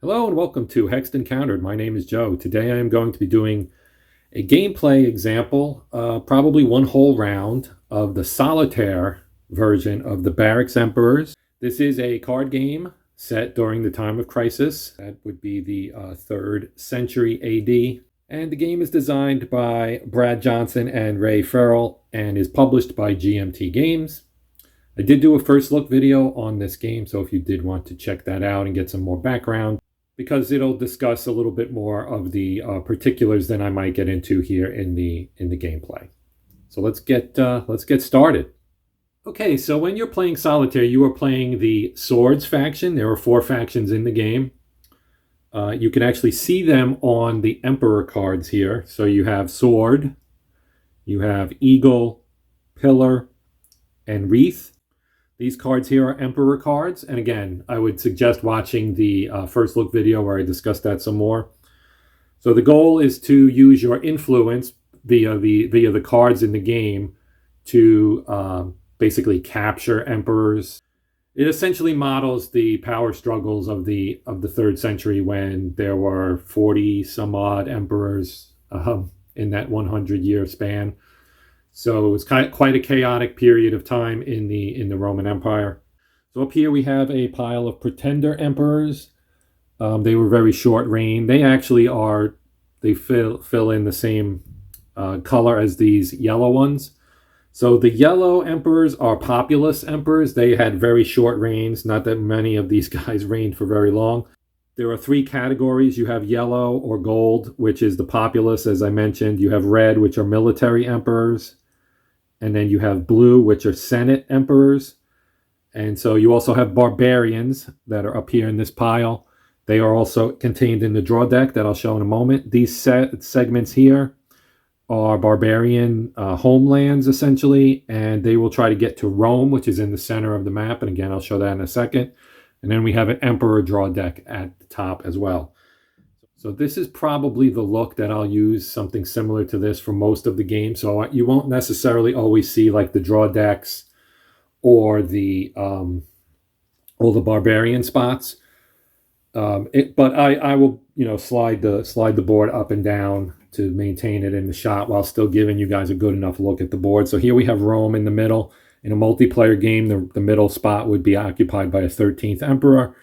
Hello and welcome to Hexed Encountered. My name is Joe. Today I am going to be doing a gameplay example, probably one whole round of the solitaire version of the Barracks Emperors. This is a card game set during the time of crisis. That would be the 3rd century AD. And the game is designed by Brad Johnson and Ray Ferrell and is published by GMT Games. I did do a first look video on this game, so if you did want to check that out and get some more background, because it'll discuss a little bit more of the particulars than I might get into here in the gameplay. So let's get started. Okay, so when you're playing solitaire, you are playing the swords faction. There are 4 factions in the game. You can actually see them on the emperor cards here. So you have sword, you have eagle, pillar, and wreath. These cards here are emperor cards, and again, I would suggest watching the first look video where I discuss that some more. So the goal is to use your influence via the cards in the game to basically capture emperors. It essentially models the power struggles of the 3rd century when there were 40 some odd emperors in that 100-year span. So it was quite a chaotic period of time in the Roman Empire. So up here we have a pile of pretender emperors. They were very short reign. They actually they fill in the same color as these yellow ones. So the yellow emperors are populous emperors. They had very short reigns. Not that many of these guys reigned for very long. There are 3 categories. You have yellow or gold, which is the populace, as I mentioned. You have red, which are military emperors. And then you have blue, which are Senate emperors. And so you also have barbarians that are up here in this pile. They are also contained in the draw deck that I'll show in a moment. These segments here are barbarian homelands, essentially. And they will try to get to Rome, which is in the center of the map. And again, I'll show that in a second. And then we have an emperor draw deck at the top as well. So this is probably the look that I'll use, something similar to this for most of the game. So you won't necessarily always see like the draw decks or the barbarian spots. But I will slide the board up and down to maintain it in the shot while still giving you guys a good enough look at the board. So here we have Rome in the middle. In a multiplayer game, the middle spot would be occupied by a 13th emperor.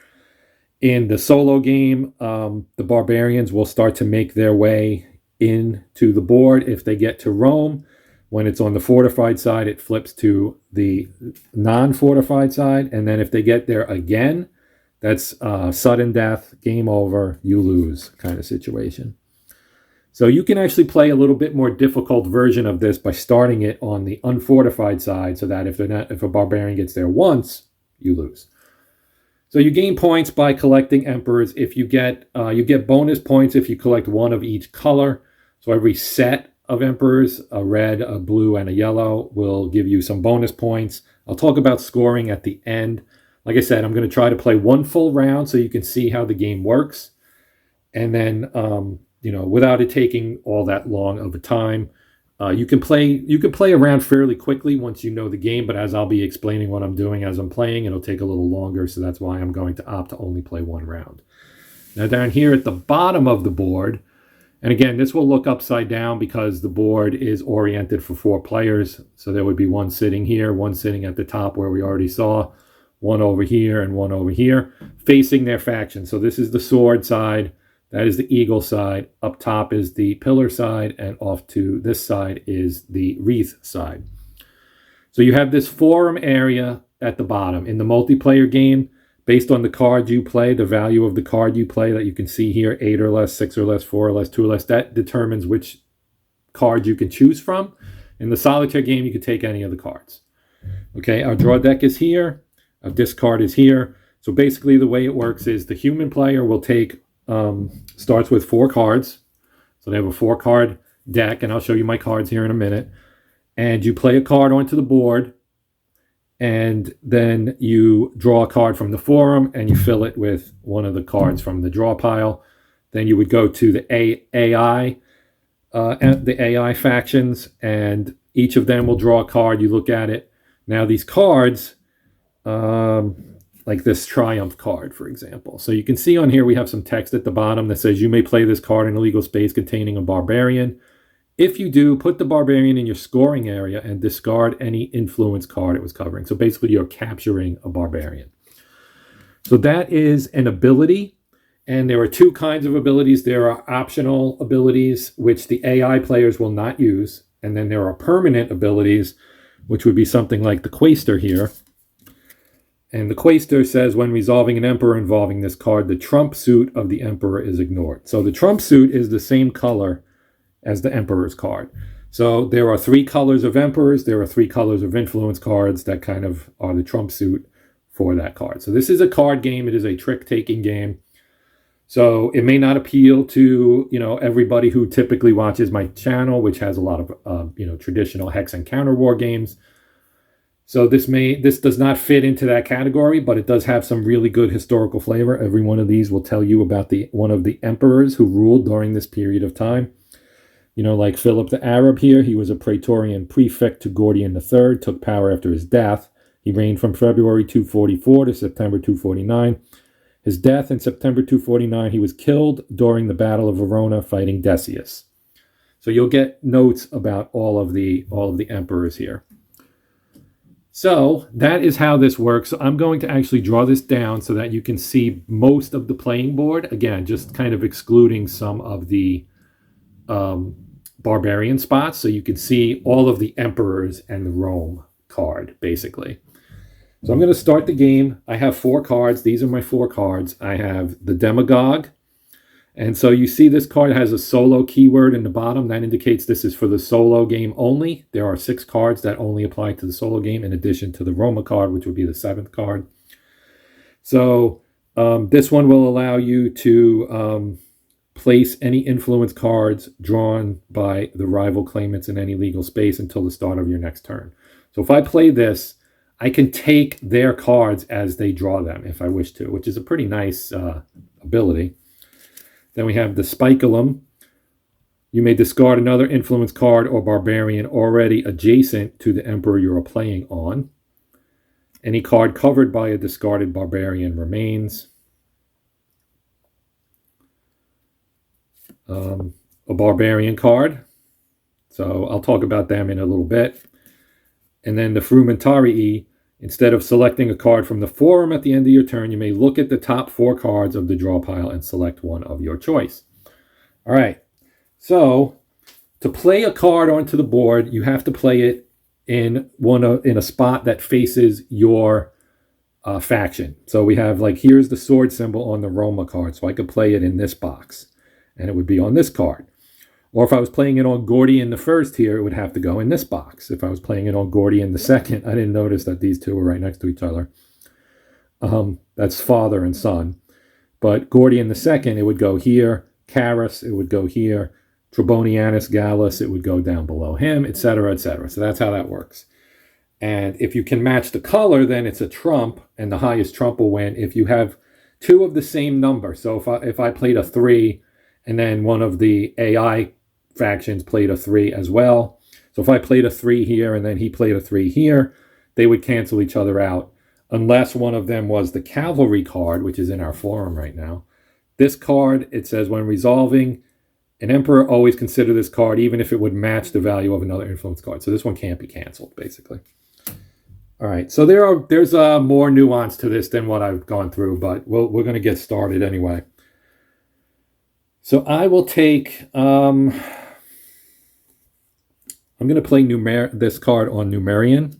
In the solo game, the barbarians will start to make their way into the board. If they get to Rome, when it's on the fortified side, it flips to the non-fortified side. And then if they get there again, that's sudden death, game over, you lose kind of situation. So you can actually play a little bit more difficult version of this by starting it on the unfortified side, so that if a barbarian gets there once, you lose. So you gain points by collecting emperors. If you get bonus points if you collect one of each color. So every set of emperors, a red, a blue, and a yellow, will give you some bonus points. I'll talk about scoring at the end. Like I said, I'm going to try to play one full round so you can see how the game works. And then, without it taking all that long of a time, you can play around fairly quickly once you know the game, but as I'll be explaining what I'm doing as I'm playing, it'll take a little longer, so that's why I'm going to opt to only play one round. Now down here at the bottom of the board, and again, this will look upside down because the board is oriented for 4 players, so there would be one sitting here, one sitting at the top where we already saw, one over here, and one over here, facing their faction. So this is the sword side. That is the eagle side. Up top is the pillar side, and off to this side is the wreath side. So you have this forum area at the bottom. In the multiplayer game, based on the card you play, the value of the card you play that you can see here, 8 or less, 6 or less, 4 or less, 2 or less, that determines which card you can choose from. In the solitaire game, you can take any of the cards. Okay, our draw deck is here. Our discard is here. So basically the way it works is the human player will take starts with 4 cards. So they have a 4-card deck, and I'll show you my cards here in a minute. And you play a card onto the board, and then you draw a card from the forum, and you fill it with one of the cards from the draw pile. Then you would go to the AI factions, and each of them will draw a card. You look at it. Now these cards, like this Triumph card, for example. So you can see on here we have some text at the bottom that says you may play this card in a legal space containing a barbarian. If you do, put the barbarian in your scoring area and discard any influence card it was covering. So basically you're capturing a barbarian. So that is an ability. And there are two kinds of abilities. There are optional abilities, which the AI players will not use. And then there are permanent abilities, which would be something like the Quaestor here. And the Quaestor says, when resolving an emperor involving this card, the trump suit of the emperor is ignored. So the trump suit is the same color as the emperor's card. So there are 3 colors of emperors. There are 3 colors of influence cards that kind of are the trump suit for that card. So this is a card game. It is a trick-taking game. So it may not appeal to, everybody who typically watches my channel, which has a lot of, traditional hex and counter war games. So this does not fit into that category, but it does have some really good historical flavor. Every one of these will tell you about one of the emperors who ruled during this period of time. Like Philip the Arab here, he was a praetorian prefect to Gordian III, took power after his death. He reigned from February 244 to September 249. His death in September 249, he was killed during the Battle of Verona fighting Decius. So you'll get notes about all of the emperors here. So that is how this works. So I'm going to actually draw this down so that you can see most of the playing board. Again, just kind of excluding some of the barbarian spots. So you can see all of the emperors and the Rome card, basically. So I'm going to start the game. I have 4 cards. These are my 4 cards. I have the Demagogue. And so you see this card has a solo keyword in the bottom. That indicates this is for the solo game only. There are 6 cards that only apply to the solo game in addition to the Roma card, which would be the 7th card. So this one will allow you to place any influence cards drawn by the rival claimants in any legal space until the start of your next turn. So if I play this, I can take their cards as they draw them if I wish to, which is a pretty nice ability. Then we have the Spiculum. You may discard another influence card or barbarian already adjacent to the emperor you are playing on. Any card covered by a discarded barbarian remains. A barbarian card. So I'll talk about them in a little bit. And then the Frumentarii. Instead of selecting a card from the forum at the end of your turn, you may look at the top 4 cards of the draw pile and select one of your choice. All right. So to play a card onto the board, you have to play it in a spot that faces your faction. So we have here's the sword symbol on the Roma card. So I could play it in this box and it would be on this card. Or if I was playing it on Gordian the First here, it would have to go in this box. If I was playing it on Gordian the Second, I didn't notice that these two were right next to each other. That's father and son. But Gordian the Second, it would go here. Carus, it would go here. Trebonianus Gallus, it would go down below him, etc., etc. So that's how that works. And if you can match the color, then it's a trump, and the highest trump will win. If you have 2 of the same number, so if I played a 3, and then one of the AI factions played a 3 as well. So if I played a 3 here and then he played a 3 here, they would cancel each other out unless one of them was the cavalry card, which is in our forum right now. This card, it says when resolving an emperor, always consider this card even if it would match the value of another influence card. So this one can't be canceled, basically. All right, so there's more nuance to this than what I've gone through, but we're going to get started anyway. So I will take, I'm going to play this card on Numerian.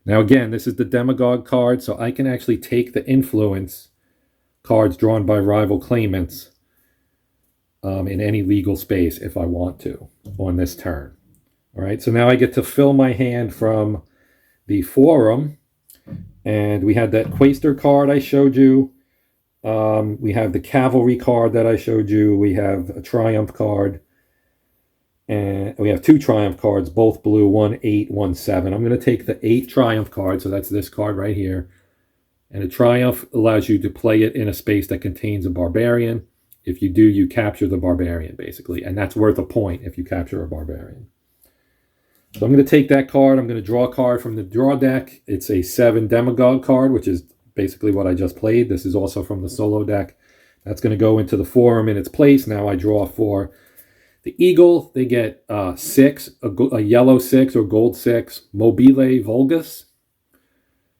Now again, this is the Demagogue card, so I can actually take the influence cards drawn by rival claimants in any legal space if I want to on this turn. All right, so now I get to fill my hand from the forum, and we had that Quaestor card I showed you. We have the cavalry card that I showed you. We have a triumph card. And we have 2 triumph cards, both blue, 1 8, 1 7. I'm going to take the 8 triumph card, so that's this card right here. And a triumph allows you to play it in a space that contains a barbarian. If you do, you capture the barbarian, basically. And that's worth a point if you capture a barbarian. So I'm going to take that card. I'm going to draw a card from the draw deck. It's a 7 Demagogue card, which is basically what I just played. This is also from the solo deck. That's going to go into the forum in its place. Now I draw for the Eagle. They get 6, a yellow 6 or gold 6, Mobile Vulgus.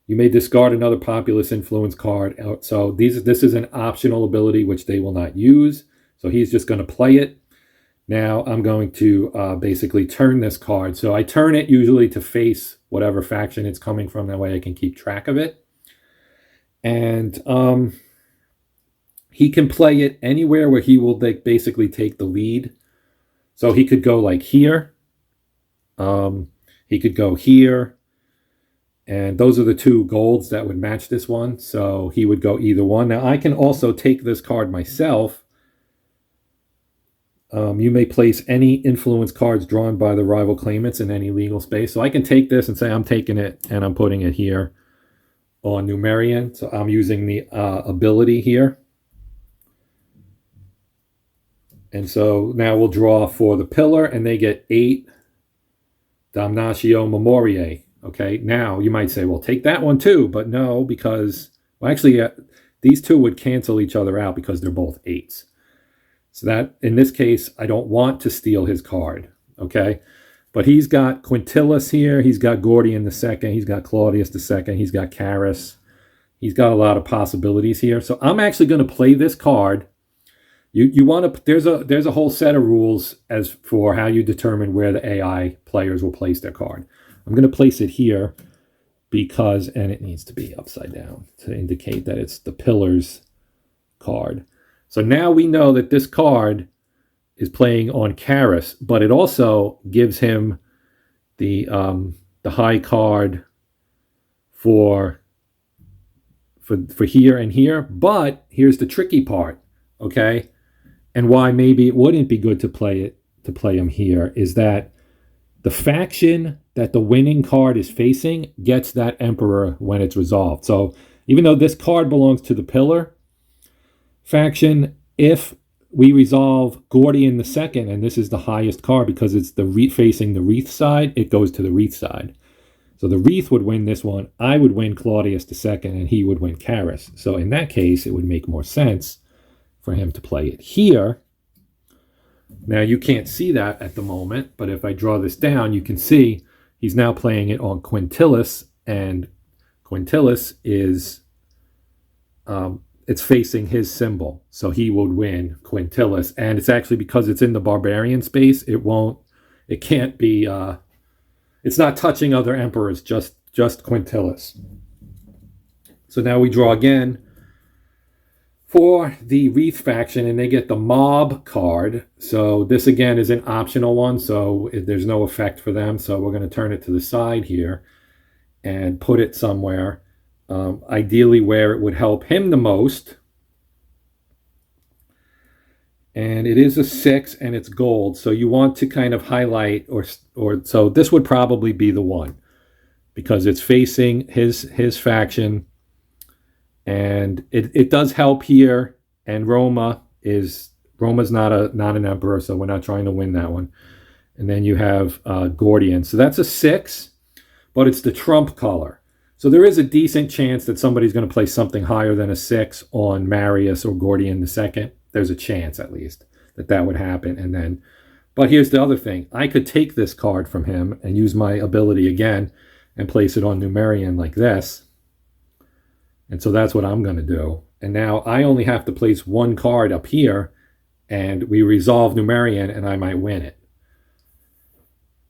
You may discard another populous influence card. So this is an optional ability which they will not use. So he's just going to play it. Now I'm going to basically turn this card. So I turn it usually to face whatever faction it's coming from. That way I can keep track of it. And he can play it anywhere where he will basically take the lead. So he could go like here. He could go here. And those are the 2 golds that would match this one. So he would go either one. Now I can also take this card myself. You may place any influence cards drawn by the rival claimants in any legal space. So I can take this and say I'm taking it and I'm putting it here on Numerian. So I'm using the ability here. And so now we'll draw for the pillar and they get 8 Damnatio Memoriae. Okay, now you might say, well, take that one too. But no, because, well, actually, these 2 would cancel each other out because they're both 8s. So that, in this case, I don't want to steal his card. Okay, but he's got Quintilis here. He's got Gordian II. He's got Claudius II. He's got Carus. He's got a lot of possibilities here. So I'm actually going to play this card. You want to, there's a whole set of rules as for how you determine where the AI players will place their card. I'm going to place it here because, and it needs to be upside down to indicate that it's the Pillars card. So now we know that this card is playing on Carus, but it also gives him the high card for here and here. But here's the tricky part, okay? And why maybe it wouldn't be good to play him here is that the faction that the winning card is facing gets that Emperor when it's resolved. So even though this card belongs to the Pillar faction, if we resolve Gordian II, and this is the highest card because it's facing the Wreath side, it goes to the Wreath side. So the Wreath would win this one. I would win Claudius II, and he would win Carus. So in that case, it would make more sense for him to play it here. Now, you can't see that at the moment, but if I draw this down, you can see he's now playing it on Quintilis, and Quintilis is, it's facing his symbol, so he would win Quintilis, and it's actually because it's in the barbarian space, it can't be, it's not touching other emperors, just Quintilis. So now we draw again for the Wreath faction, and they get the Mob card. So this again is an optional one, so there's no effect for them. So we're going to turn it to the side here and put it somewhere, ideally where it would help him the most. And it is a 6 and it's gold, so you want to kind of highlight, or so this would probably be the one because it's facing his faction. And it does help here, and Roma's not an emperor, so we're not trying to win that one. And then you have Gordian. So that's a 6, but it's the trump color. So there is a decent chance that somebody's going to play something higher than a 6 on Marius or Gordian II. There's a chance, at least, that would happen. And then, but here's the other thing. I could take this card from him and use my ability again and place it on Numerian like this. And so that's what I'm going to do. And now I only have to place one card up here, and we resolve Numerian, and I might win it.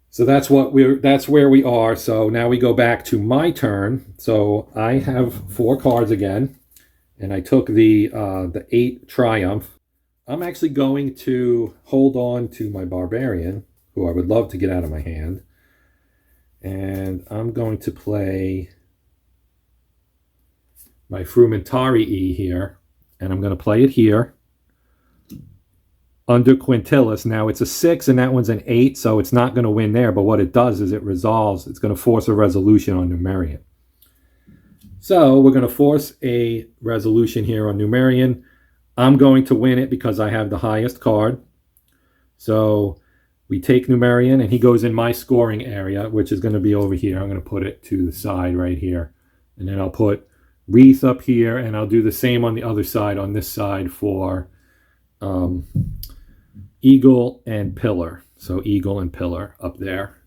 So that's where we are. So now we go back to my turn. So I have 4 cards again, and I took the 8 Triumph. I'm actually going to hold on to my Barbarian, who I would love to get out of my hand. And I'm going to play my Frumentarii here, and I'm going to play it here under Quintilis. Now it's a 6 and that one's an 8, so it's not going to win there, but what it does is it resolves. It's going to force a resolution on Numerian. So we're going to force a resolution here on Numerian. I'm going to win it because I have the highest card. So we take Numerian, and he goes in my scoring area, which is going to be over here. I'm going to put it to the side right here, and then I'll put wreath up here, and I'll do the same on the other side, on this side, for eagle and pillar. So eagle and pillar up there.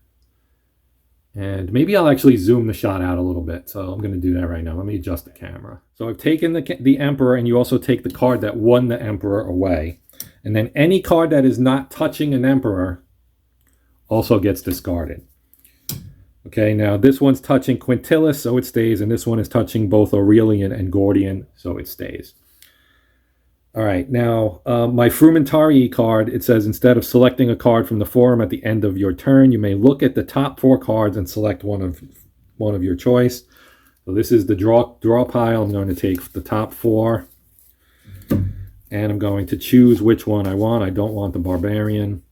And maybe I'll actually zoom the shot out a little bit. So I'm going to do that right now. Let me adjust the camera. So I've taken the emperor, and you also take the card that won the emperor away. And then any card that is not touching an emperor also gets discarded. Okay, now this one's touching Quintilis, so it stays. And this one is touching both Aurelian and Gordian, so it stays. All right, now my Frumentarii card, it says instead of selecting a card from the forum at the end of your turn, you may look at the top 4 cards and select one of your choice. So this is the draw pile. I'm going to take the top 4, and I'm going to choose which one I want. I don't want the barbarian.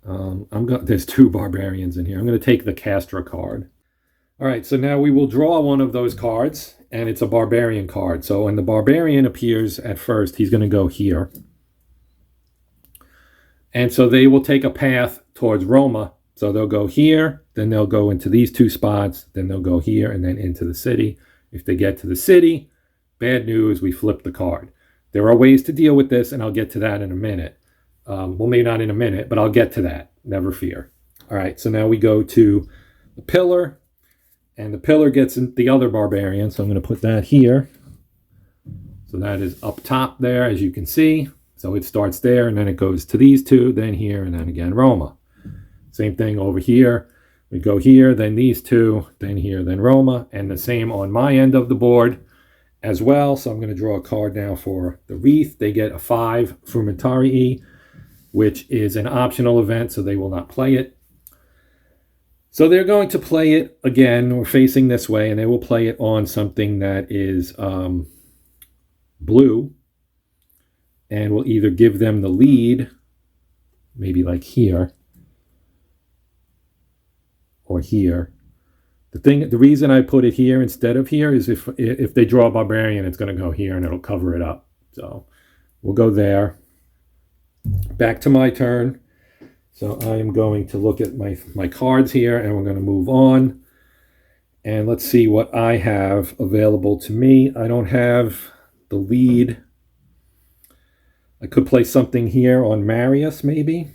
There's 2 barbarians in here. I'm going to take the Castra card. All right, so now we will draw one of those cards, and it's a barbarian card. So when the barbarian appears at first, he's going to go here. And so they will take a path towards Roma. So they'll go here, then they'll go into these 2 spots, then they'll go here, and then into the city. If they get to the city, bad news, we flip the card. There are ways to deal with this, and I'll get to that in a minute. Well, maybe not in a minute, but I'll get to that. Never fear. All right, so now we go to the pillar. And the pillar gets the other barbarian, so I'm going to put that here. So that is up top there, as you can see. So it starts there, and then it goes to these 2, then here, and then again Roma. Same thing over here. We go here, then these 2, then here, then Roma. And the same on my end of the board as well. So I'm going to draw a card now for the wreath. They get a 5 Frumentarii, which is an optional event, so they will not play it. So they're going to play it again. We're facing this way, and they will play it on something that is blue, and we'll either give them the lead, maybe like here, or here. The reason I put it here instead of here is if they draw a barbarian, it's going to go here, and it'll cover it up. So we'll go there. Back to my turn. So I am going to look at my cards here, and we're going to move on. And let's see what I have available to me. I don't have the lead. I could play something here on Marius, maybe.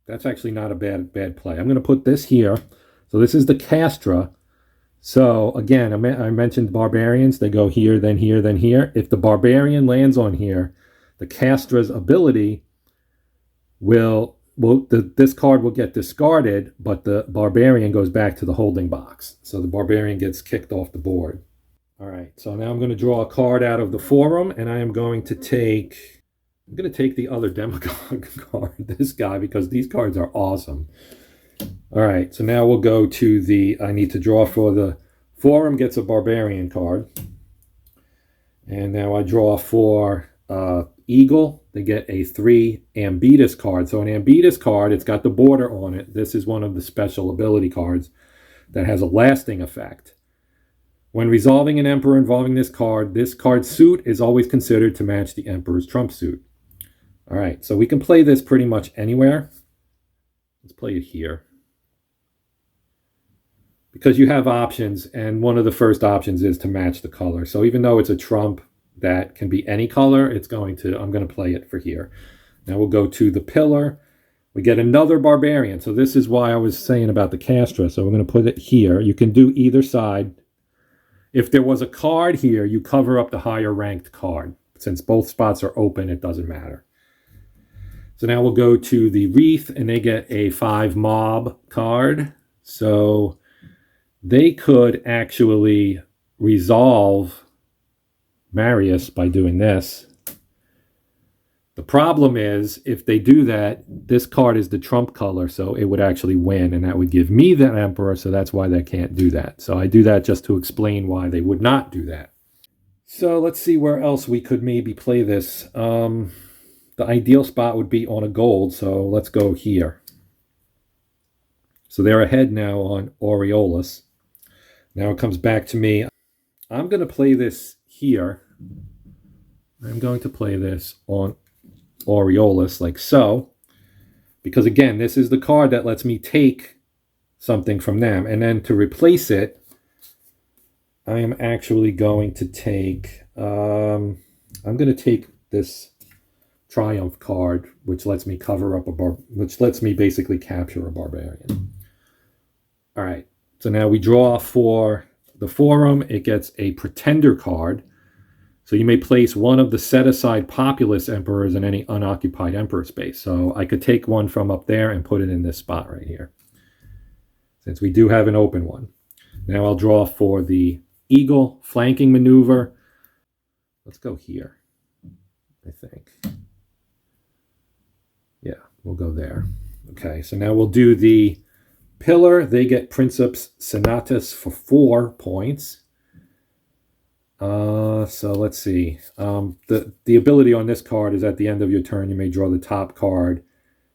That's actually not a bad play. I'm going to put this here. So this is the Castra. So again, I mentioned barbarians. They go here, then here, then here. If the barbarian lands on here, the Castra's ability this card will get discarded, but the barbarian goes back to the holding box. So the barbarian gets kicked off the board. All right, so now I'm going to draw a card out of the forum, and I'm going to take the other demagogue card, this guy, because these cards are awesome. All right, so now we'll go to I need to draw for the forum, gets a barbarian card. And now I draw for Eagle. They get a 3 Ambetus card. So an Ambetus card, it's got the border on it. This is one of the special ability cards that has a lasting effect. When resolving an Emperor involving this card's suit is always considered to match the Emperor's trump suit. All right, so we can play this pretty much anywhere. Let's play it here. Because you have options, and one of the first options is to match the color. So even though it's a trump that can be any color, I'm going to play it for here. Now we'll go to the pillar. We get another barbarian. So this is why I was saying about the Castra. So we're going to put it here. You can do either side. If there was a card here, you cover up the higher ranked card. Since both spots are open, it doesn't matter. So now we'll go to the wreath, and they get a 5 mob card. So they could actually resolve Marius by doing this. The problem is, if they do that, this card is the trump color, so it would actually win, and that would give me the Emperor, so that's why they can't do that. So I do that just to explain why they would not do that. So let's see where else we could maybe play this. The ideal spot would be on a gold, so let's go here. So they're ahead now on Aureolus. Now it comes back to me. I'm going to play this here. I'm going to play this on Aureolus like so. Because again, this is the card that lets me take something from them. And then to replace it, I am actually going to take, I'm going to take this Triumph card, which lets me cover up which lets me basically capture a barbarian. All right, so now we draw for the Forum. It gets a Pretender card. So you may place one of the set-aside populous emperors in any unoccupied emperor space. So I could take one from up there and put it in this spot right here, since we do have an open one. Now I'll draw for the Eagle flanking maneuver. Let's go here, I think. Yeah, we'll go there. Okay, so now we'll do the Pillar. They get Princeps Senatus for 4 points. So let's see. The ability on this card is at the end of your turn, you may draw the top card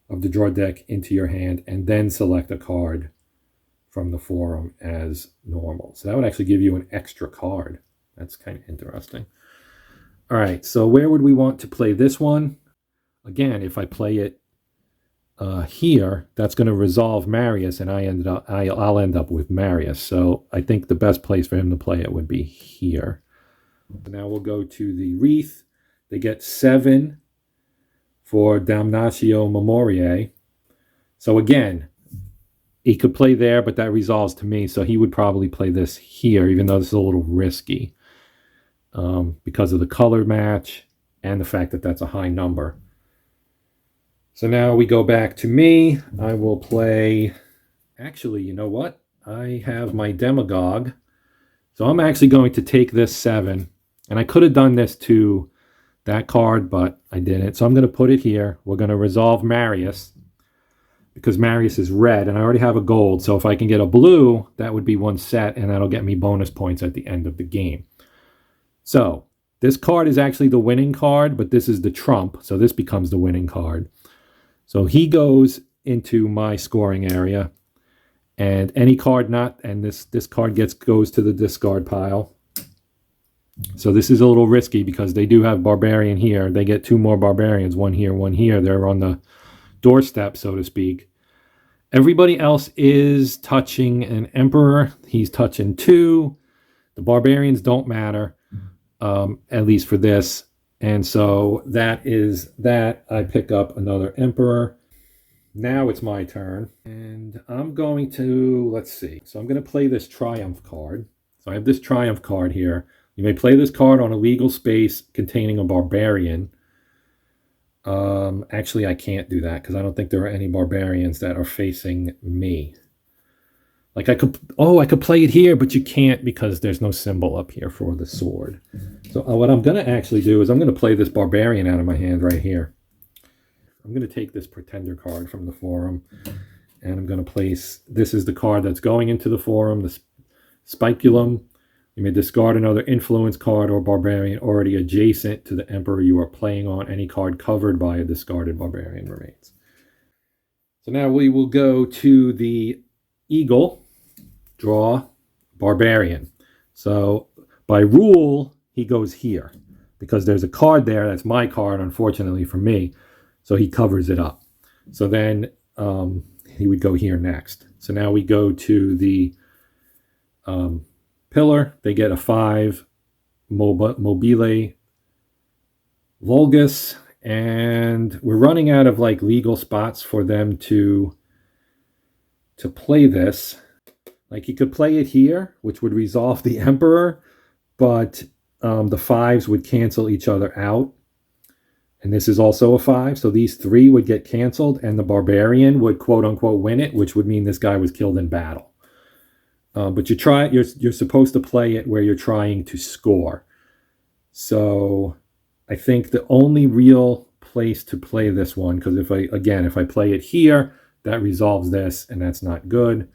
of the draw deck into your hand and then select a card from the Forum as normal. So that would actually give you an extra card. That's kind of interesting. All right, so where would we want to play this one? Again, if I play it here, that's going to resolve Marius, and I'll end up with Marius. So I think the best place for him to play it would be here. Now we'll go to the Wreath. They get 7 for Damnatio Memoriae. So again, he could play there, but that resolves to me. So he would probably play this here, even though this is a little risky because of the color match and the fact that that's a high number. So now we go back to me. I will play... Actually, you know what? I have my Demagogue. So I'm actually going to take this 7. And I could have done this to that card, but I didn't. So I'm going to put it here. We're going to resolve Marius, because Marius is red, and I already have a gold. So if I can get a blue, that would be one set, and that'll get me bonus points at the end of the game. So this card is actually the winning card, but this is the trump. So this becomes the winning card. So he goes into my scoring area, and any card not, and this card goes to the discard pile. So this is a little risky because they do have barbarian here. They get 2 more barbarians, one here, one here. They're on the doorstep, so to speak. Everybody else is touching an emperor. He's touching 2. The barbarians don't matter, at least for this. And so that is that. I pick up another emperor. Now it's my turn. And I'm going to, let's see. So I'm going to play this Triumph card. So I have this Triumph card here. You may play this card on a legal space containing a barbarian. Actually, I can't do that because I don't think there are any barbarians that are facing me. Like I could play it here, but you can't because there's no symbol up here for the sword. So what I'm going to actually do is I'm going to play this barbarian out of my hand right here. I'm going to take this Pretender card from the Forum, and I'm going to place, this is the card that's going into the Forum, the Spiculum. You may discard another influence card or barbarian already adjacent to the emperor you are playing on. Any card covered by a discarded barbarian remains. So now we will go to the Eagle, draw barbarian. So by rule, he goes here because there's a card there. That's my card, unfortunately for me. So he covers it up. So then he would go here next. So now we go to the Pillar. They get a 5 Mobile Vulgus, and we're running out of like legal spots for them to play this. Like he could play it here, which would resolve the Emperor, but the 5s would cancel each other out. And this is also a 5, so these 3 would get canceled, and the Barbarian would quote unquote win it, which would mean this guy was killed in battle. But you're supposed to play it where you're trying to score. So I think the only real place to play this one, because if I play it here, that resolves this, and that's not good.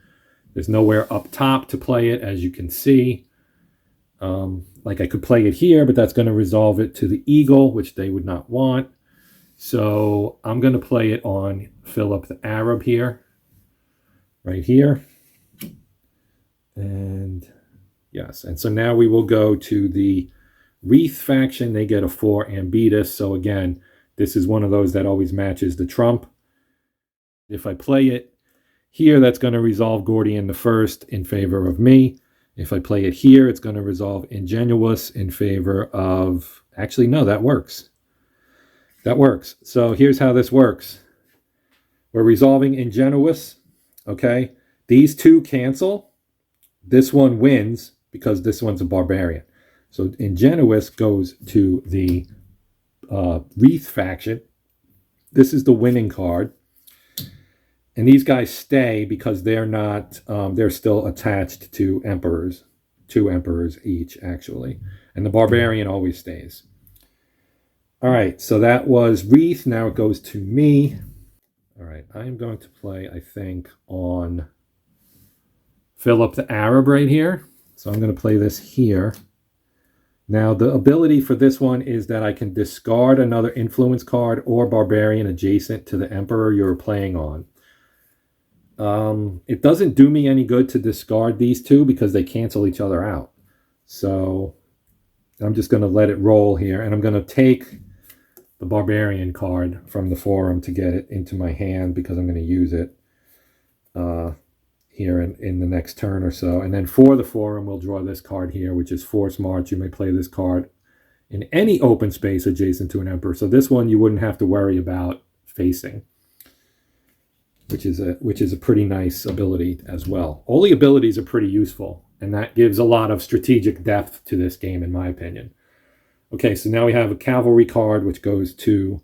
There's nowhere up top to play it, as you can see. Like I could play it here, but that's going to resolve it to the Eagle, which they would not want. So I'm going to play it on Philip the Arab here, right here. And yes, and so now we will go to the Wreath faction. They get a 4 Ambetus. So again, this is one of those that always matches the trump. If I play it here, that's going to resolve Gordian the First in favor of me. If I play it here, it's going to resolve Ingenuous in favor of... Actually, no, that works. That works. So here's how this works. We're resolving Ingenuous, okay? These two cancel. This one wins because this one's a barbarian. So Ingenuous goes to the Wraith faction. This is the winning card. And these guys stay because they're not, they're still attached to emperors. 2 emperors each, actually. And the barbarian always stays. All right, so that was Wraith. Now it goes to me. All right, I'm going to play, I think, on Philip the Arab right here. So I'm going to play this here. Now, the ability for this one is that I can discard another influence card or barbarian adjacent to the emperor you're playing on. It doesn't do me any good to discard these two because they cancel each other out. So I'm just going to let it roll here, and I'm going to take the barbarian card from the forum to get it into my hand because I'm going to use it here in the next turn or so. And then for the forum, we'll draw this card here, which is Force March. You may play this card in any open space adjacent to an emperor. So this one you wouldn't have to worry about facing, which is a pretty nice ability as well. All the abilities are pretty useful, and that gives a lot of strategic depth to this game, in my opinion. Okay, so now we have a cavalry card, which goes to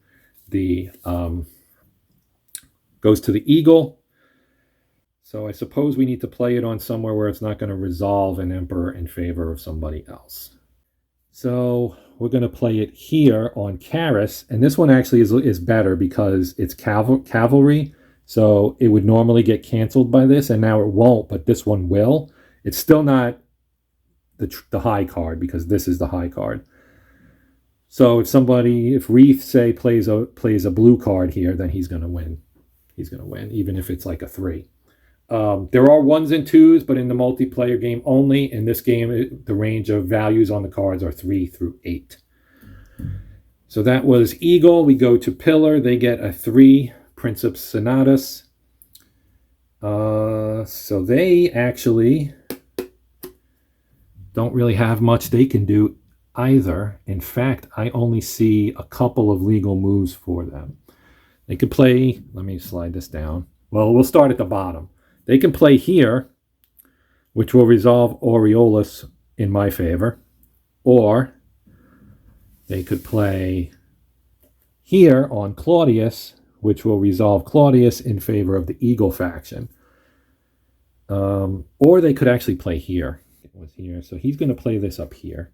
the eagle. So I suppose we need to play it on somewhere where it's not going to resolve an emperor in favor of somebody else. So we're going to play it here on Karis, and this one actually is better because it's cavalry. So it would normally get canceled by this, and now it won't, but this one will. It's still not the high card because this is the high card. So if Wraith, say, plays a blue card here, then he's going to win. He's going to win, even if it's like a 3. There are 1s and 2s, but in the multiplayer game only. In this game, the range of values on the cards are 3 through 8. So that was Eagle. We go to Pillar. They get a 3. Princeps Senatus. So they actually don't really have much they can do either. In fact, I only see a couple of legal moves for them. They could play, let me slide this down. Well, we'll start at the bottom. They can play here, which will resolve Aureolus in my favor. Or they could play here on Claudius, which will resolve Claudius in favor of the Eagle faction. Or they could actually play here. It was here. So he's going to play this up here.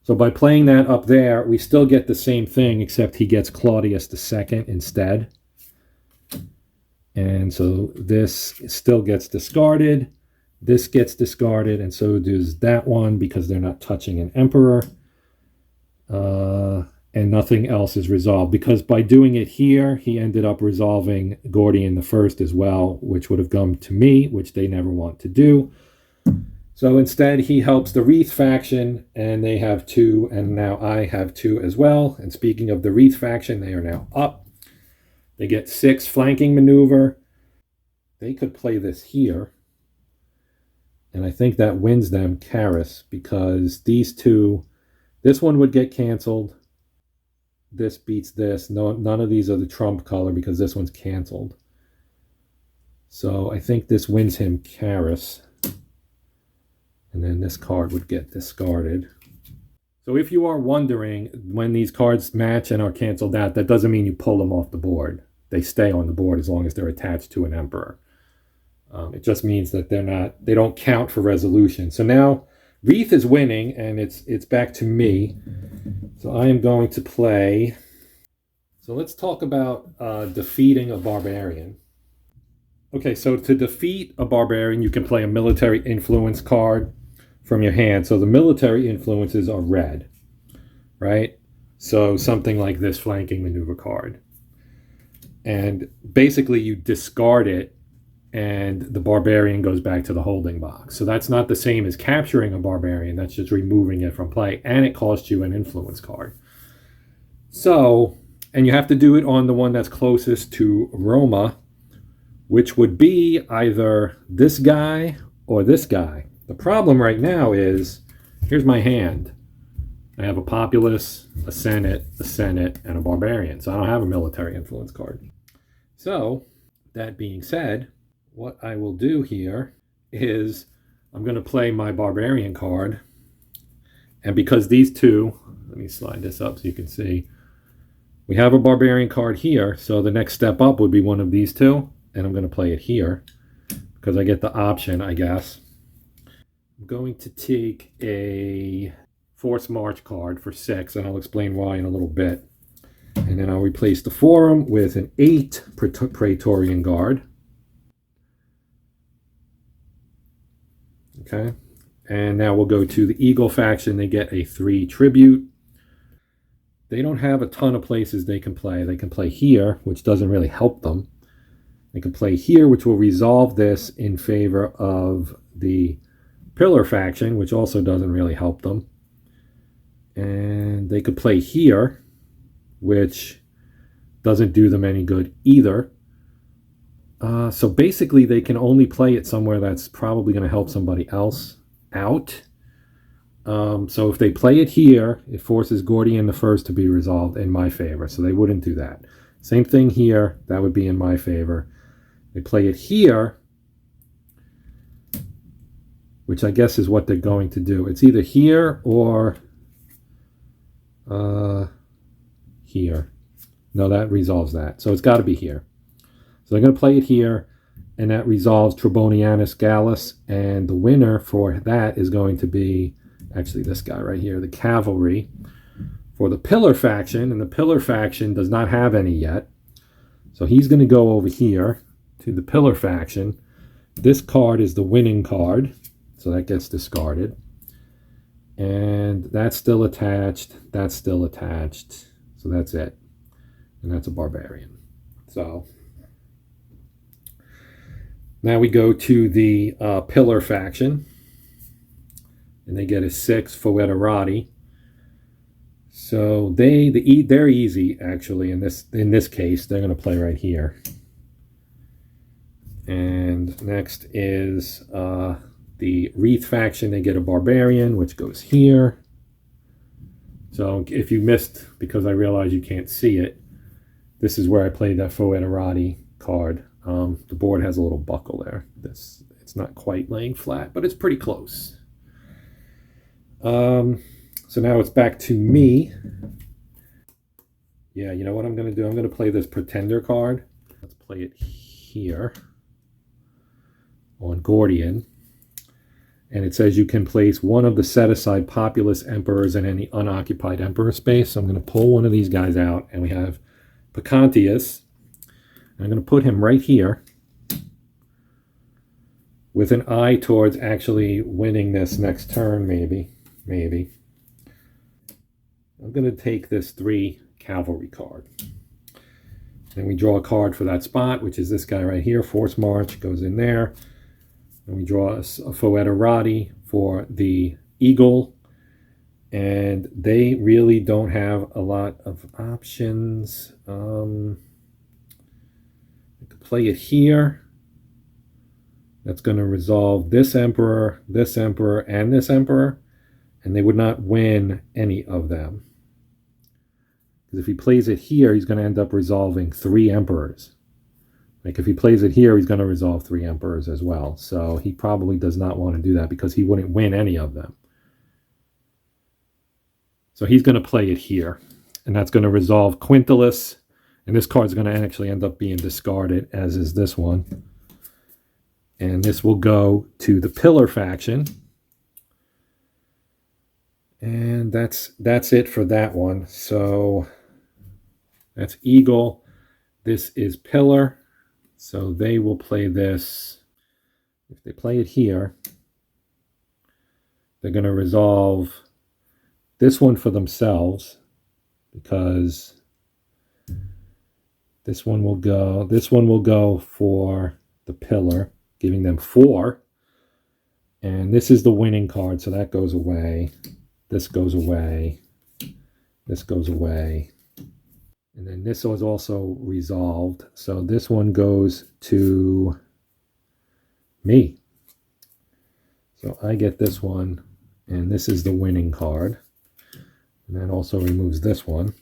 So by playing that up there, we still get the same thing, except he gets Claudius II instead. And so this still gets discarded. This gets discarded, and so does that one because they're not touching an emperor. And nothing else is resolved, because by doing it here, he ended up resolving Gordian I as well, which would have gone to me, which they never want to do. So instead, he helps the Wraith faction, and they have 2, and now I have 2 as well. And speaking of the Wraith faction, they are now up. They get 6 flanking maneuver. They could play this here. And I think that wins them Karis, because these two, this one would get canceled. This beats this. No, none of these are the trump color because this one's canceled. So I think this wins him Karis. And then this card would get discarded. So if you are wondering when these cards match and are canceled out, that doesn't mean you pull them off the board. They stay on the board as long as they're attached to an emperor. It just means that they don't count for resolution. So now Wraith is winning, and it's back to me. So I am going to play. So let's talk about defeating a barbarian. Okay, so to defeat a barbarian, you can play a military influence card from your hand. So the military influences are red, right? So something like this flanking maneuver card. And basically you discard it, and the barbarian goes back to the holding box. So that's not the same as capturing a barbarian. That's just removing it from play, and it costs you an influence card. So, and you have to do it on the one that's closest to Roma, which would be either this guy or this guy. The problem right now is, here's my hand. I have a populace, a senate, and a barbarian. So I don't have a military influence card. So that being said, what I will do here is I'm going to play my barbarian card. And because these two, let me slide this up so you can see, we have a barbarian card here. So the next step up would be one of these two. And I'm going to play it here because I get the option, I guess. I'm going to take a Force March card for 6, and I'll explain why in a little bit. And then I'll replace the Forum with an 8 Praetorian Guard. Okay. And now we'll go to the Eagle faction. They get a 3 Tribute. They don't have a ton of places they can play. They can play here, which doesn't really help them. They can play here, which will resolve this in favor of the Pillar faction, which also doesn't really help them. And they could play here, which doesn't do them any good either. So basically, they can only play it somewhere that's probably going to help somebody else out. So if they play it here, it forces Gordian the First to be resolved in my favor. So they wouldn't do that. Same thing here. That would be in my favor. They play it here, which I guess is what they're going to do. It's either here or here. No, that resolves that. So it's got to be here. So they're going to play it here, and that resolves Trebonianus Gallus, and the winner for that is going to be actually this guy right here, the Cavalry, for the Pillar faction, and the Pillar faction does not have any yet. So he's going to go over here to the Pillar faction. This card is the winning card, so that gets discarded. And that's still attached. That's still attached. So that's it. And that's a barbarian. So now we go to the Pillar faction. And they get a 6 Foederati. So they're easy, actually, in this case. They're going to play right here. And next is the Wreath faction. They get a barbarian, which goes here. So if you missed, because I realize you can't see it, this is where I played that Foederati card. The board has a little buckle there. It's not quite laying flat, but it's pretty close. So now it's back to me. Yeah, you know what I'm going to do? I'm going to play this Pretender card. Let's play it here on Gordian. And it says you can place one of the set-aside populous emperors in any unoccupied emperor space. So I'm going to pull one of these guys out, and we have Pacantius. I'm going to put him right here with an eye towards actually winning this next turn, maybe. I'm going to take this 3 Cavalry card. Then we draw a card for that spot, which is this guy right here. Force March goes in there. And we draw a Foederati for the Eagle. And they really don't have a lot of options. I could play it here. That's going to resolve this Emperor, and this Emperor. And they would not win any of them. Because if he plays it here, he's going to end up resolving 3 Emperors. Like if he plays it here, he's going to resolve 3 Emperors as well. So he probably does not want to do that because he wouldn't win any of them. So he's going to play it here. And that's going to resolve Quintilis. And this card's going to actually end up being discarded, as is this one. And this will go to the Pillar faction. And that's it for that one. So that's Eagle. This is Pillar. So they will play this. If they play it here, they're going to resolve this one for themselves, because this one will go for the Pillar, giving them 4. And this is the winning card, so that goes away. This goes away. This goes away. And then this was also resolved. So this one goes to me. So I get this one, and this is the winning card. And that also removes this one.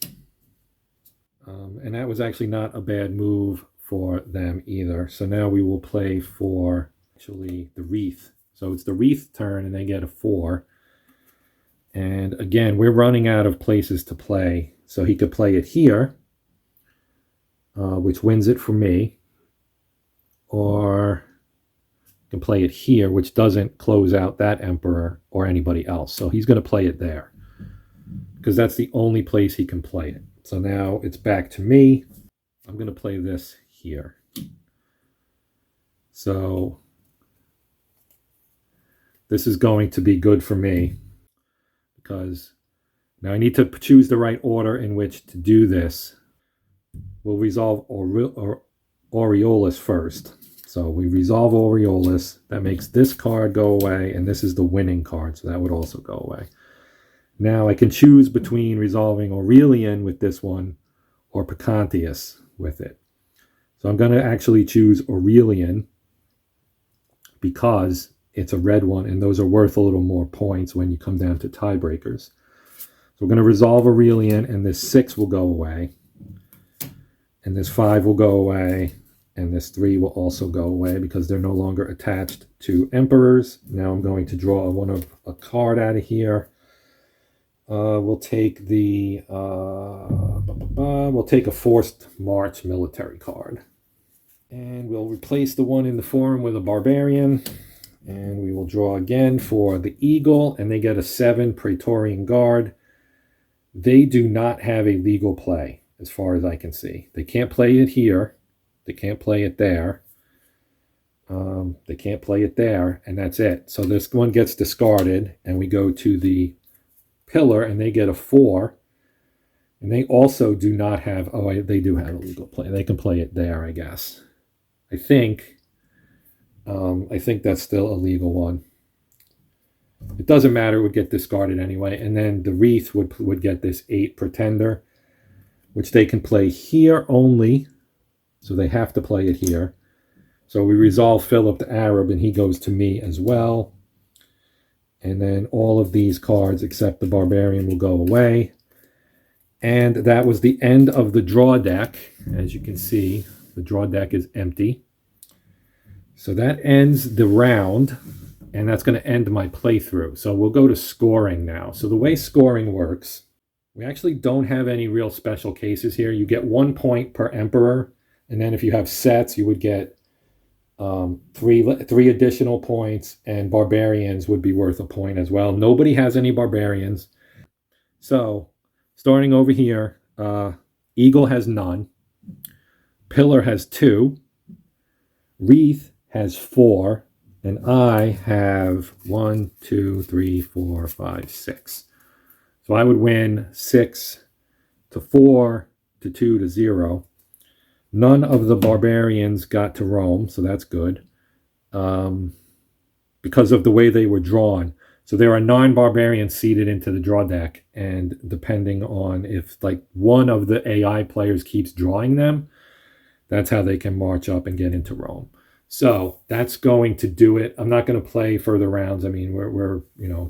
And that was actually not a bad move for them either. So now we will play for actually the wreath. So it's the wreath turn, and they get a 4. And again, we're running out of places to play. So he could play it here, which wins it for me. Or he can play it here, which doesn't close out that emperor or anybody else. So he's going to play it there, because that's the only place he can play it. So now it's back to me. I'm going to play this here. So this is going to be good for me, because now I need to choose the right order in which to do this. We'll resolve Aureolus first. So we resolve Aureolus. That makes this card go away, and this is the winning card, so that would also go away. Now I can choose between resolving Aurelian with this one or Picantius with it. So I'm going to actually choose Aurelian because it's a red one, and those are worth a little more points when you come down to tiebreakers. So we're going to resolve Aurelian, and this 6 will go away, and this 5 will go away, and this 3 will also go away because they're no longer attached to emperors. Now I'm going to draw a card out of here. We'll take a forced march military card, and we'll replace the one in the forum with a barbarian, and we will draw again for the eagle, and they get a 7 Praetorian Guard. They do not have a legal play as far as I can see. They can't play it here. They can't play it there. They can't play it there, and that's it. So this one gets discarded, and we go to the pillar, and they get a 4. And they also do not have, they do have a legal play. They can play it there, I guess. I think that's still a legal one. It doesn't matter, it would get discarded anyway. And then the wreath would get this 8 Pretender, which they can play here only. So they have to play it here. So we resolve Philip the Arab, and he goes to me as well. And then all of these cards except the barbarian will go away. And that was the end of the draw deck. As you can see, the draw deck is empty. So that ends the round, and that's going to end my playthrough. So we'll go to scoring now. So the way scoring works, we actually don't have any real special cases here. You get 1 point per emperor, and then if you have sets, you would get three additional points, and barbarians would be worth a point as well. Nobody has any barbarians. So starting over here, Eagle has none. Pillar has 2. Wreath has 4. And I have 1, 2, 3, 4, 5, 6. So I would win 6 to 4 to 2 to 0. None of the barbarians got to Rome, so that's good, because of the way they were drawn. So there are 9 barbarians seeded into the draw deck, and depending on if like one of the AI players keeps drawing them, that's how they can march up and get into Rome. So that's going to do it. I'm not going to play further rounds. I mean, we're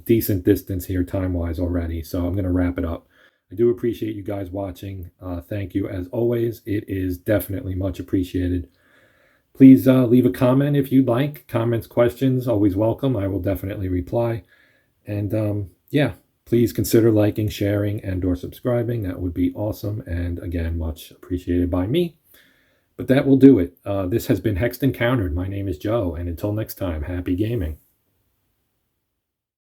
decent distance here time-wise already, so I'm going to wrap it up. I do appreciate you guys watching. Thank you as always. It is definitely much appreciated. Please leave a comment if you'd like. Comments, questions, always welcome. I will definitely reply. And yeah, please consider liking, sharing, and or subscribing. That would be awesome. And again, much appreciated by me. But that will do it. This has been Hexed Encountered. My name is Joe. And until next time, happy gaming.